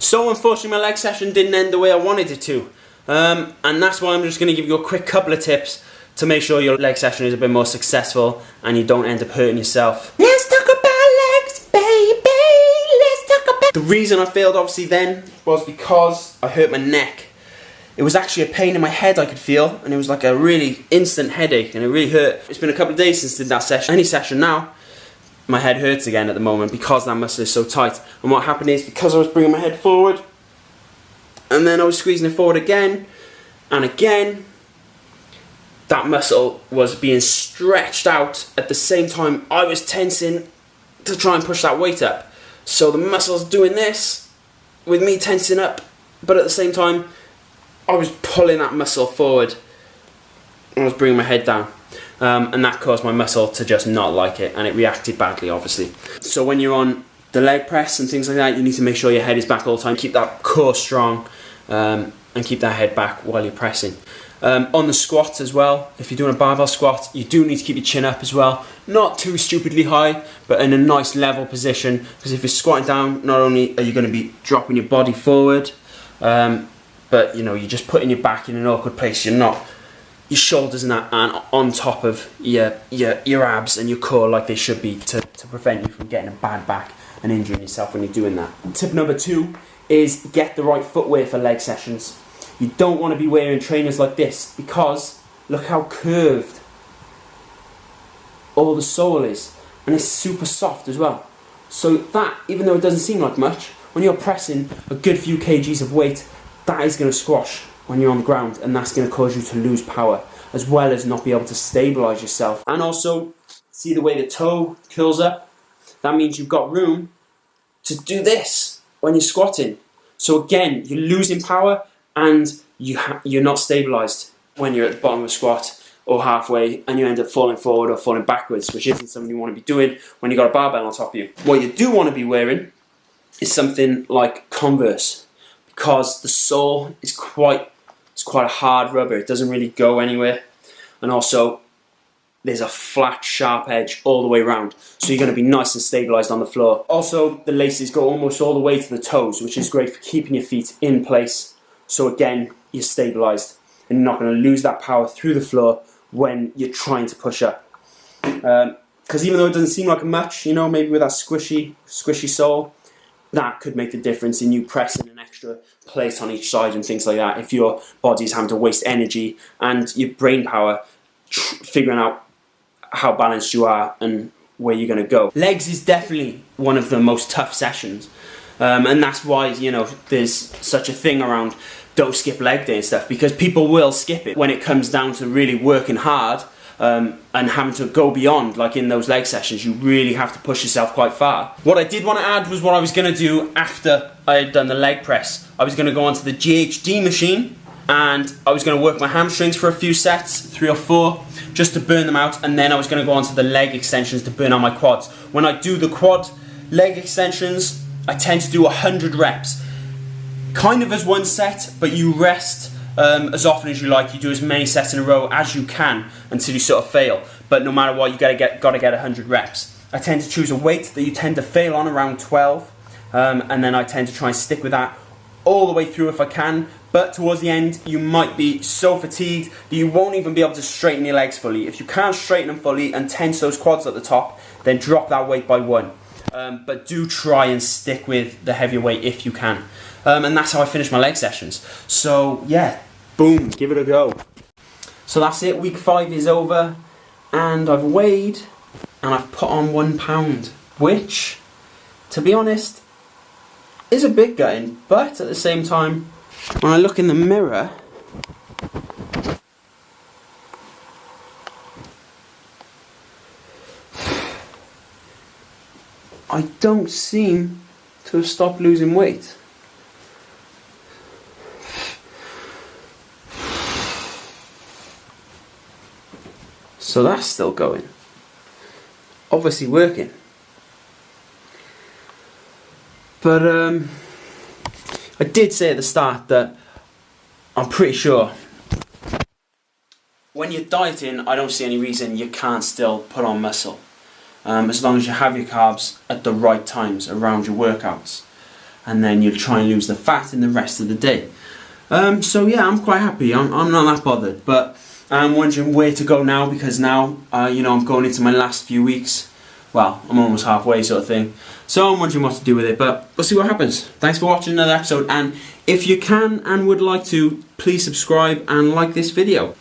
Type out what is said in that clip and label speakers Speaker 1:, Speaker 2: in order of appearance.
Speaker 1: So unfortunately my leg session didn't end the way I wanted it to. And that's why I'm just going to give you a quick couple of tips to make sure your leg session is a bit more successful and you don't end up hurting yourself. Let's talk about legs, baby. Let's talk about... The reason I failed obviously then was because I hurt my neck. It was actually a pain in my head I could feel, and it was like a really instant headache, and it really hurt. It's been a couple of days since I did that session. Any session now, my head hurts again at the moment because that muscle is so tight. And what happened is, because I was bringing my head forward, and then I was squeezing it forward again, and again, that muscle was being stretched out at the same time I was tensing to try and push that weight up. So the muscle's doing this, with me tensing up, but at the same time, I was pulling that muscle forward and I was bringing my head down, and that caused my muscle to just not like it, and it reacted badly obviously. So when you're on the leg press and things like that, you need to make sure your head is back all the time. Keep that core strong and keep that head back while you're pressing. On the squat as well, if you're doing a barbell squat, you do need to keep your chin up as well. Not too stupidly high, but in a nice level position, because if you're squatting down, not only are you going to be dropping your body forward, but you know, you're just putting your back in an awkward place. You're not, your shoulders and that aren't on top of your abs and your core like they should be to prevent you from getting a bad back and injuring yourself when you're doing that. Tip number 2 is get the right footwear for leg sessions. You don't want to be wearing trainers like this, because look how curved all the sole is, and it's super soft as well. So that, even though it doesn't seem like much, when you're pressing a good few kgs of weight, that is going to squash when you're on the ground, and that's going to cause you to lose power, as well as not be able to stabilise yourself. And also, see the way the toe curls up? That means you've got room to do this when you're squatting. So again, you're losing power, and you're not stabilised when you're at the bottom of a squat or halfway, and you end up falling forward or falling backwards, which isn't something you want to be doing when you've got a barbell on top of you. What you do want to be wearing is something like Converse, because the sole is quite a hard rubber. It doesn't really go anywhere, and also there's a flat, sharp edge all the way around, so you're going to be nice and stabilised on the floor. Also, the laces go almost all the way to the toes, which is great for keeping your feet in place. So again, you're stabilised and you're not going to lose that power through the floor when you're trying to push up. Because even though it doesn't seem like much, you know, maybe with that squishy sole, that could make the difference in you pressing an extra plate on each side and things like that. If your body's having to waste energy and your brain power figuring out how balanced you are and where you're going to go. Legs is definitely one of the most tough sessions. And that's why, you know, there's such a thing around don't skip leg day and stuff, because people will skip it when it comes down to really working hard and having to go beyond. Like in those leg sessions, you really have to push yourself quite far. What I did want to add was what I was going to do after I had done the leg press. I was going to go onto the GHD machine and I was going to work my hamstrings for a few sets, 3 or 4, just to burn them out, and then I was going to go onto the leg extensions to burn out my quads. When I do the quad leg extensions, I tend to do 100 reps, kind of as one set, but you rest as often as you like. You do as many sets in a row as you can until you sort of fail. But no matter what, you got to get 100 reps. I tend to choose a weight that you tend to fail on around 12, and then I tend to try and stick with that all the way through if I can. But towards the end, you might be so fatigued that you won't even be able to straighten your legs fully. If you can't straighten them fully and tense those quads at the top, then drop that weight by 1. But do try and stick with the heavier weight if you can. And that's how I finish my leg sessions. So yeah, boom, give it a go. So that's it, week 5 is over, and I've weighed and I've put on 1 pound, which, to be honest, is a bit gutting, but at the same time, when I look in the mirror, I don't seem to have stopped losing weight. So that's still going. Obviously working. But I did say at the start that I'm pretty sure when you're dieting, I don't see any reason you can't still put on muscle. As long as you have your carbs at the right times around your workouts. and then you'll try and lose the fat in the rest of the day. So yeah, I'm quite happy. I'm not that bothered, but I'm wondering where to go now, because now you know, I'm going into my last few weeks. Well, I'm almost halfway, sort of thing. So I'm wondering what to do with it, but we'll see what happens. Thanks for watching another episode, and if you can and would like to, please subscribe and like this video.